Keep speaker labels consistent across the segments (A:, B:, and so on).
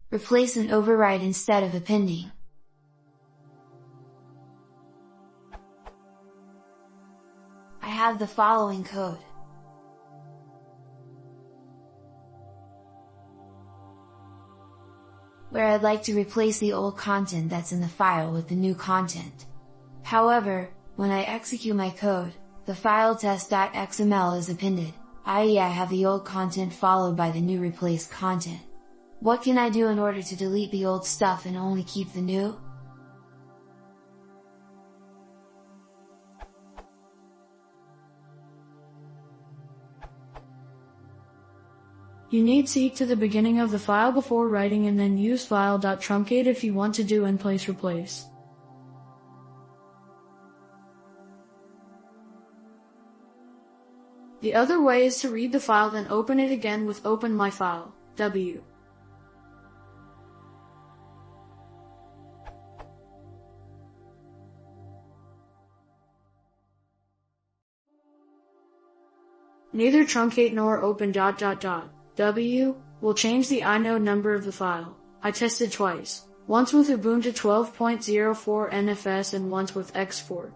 A: Replace an overwrite instead of appending. I have the following code. Where I'd like to replace the old content that's in the file with the new content. However, when I execute my code, the file test.xml is appended, i.e. I have the old content followed by the new replaced content. What can I do in order to delete the old stuff and only keep the new?
B: You need seek to the beginning of the file before writing and then use file.truncate if you want to do in place replace. The other way is to read the file then open it again with open my file, w. Neither truncate nor open ... w will change the inode number of the file. I tested twice, once with Ubuntu 12.04 NFS and once with X4.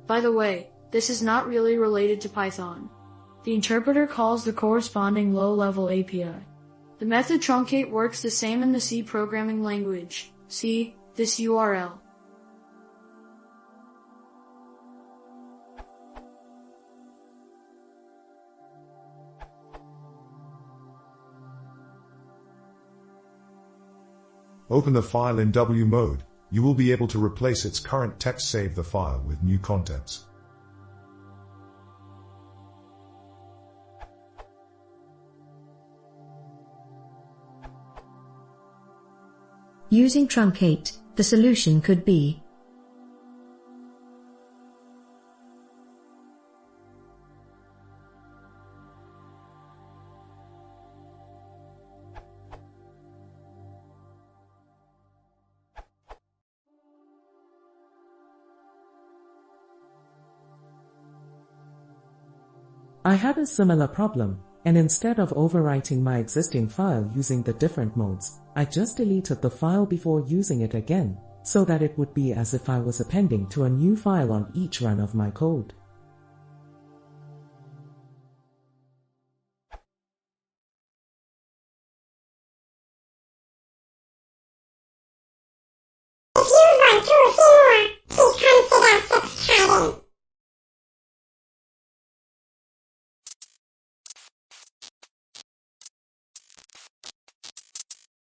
B: By the way, this is not really related to Python. The interpreter calls the corresponding low-level API. The method truncate works the same in the C programming language. See this URL.
C: Open the file in W mode. You will be able to replace its current text. Save the file with new contents.
D: Using truncate, the solution could be
E: I had a similar problem, and instead of overwriting my existing file using the different modes, I just deleted the file before using it again, so that it would be as if I was appending to a new file on each run of my code.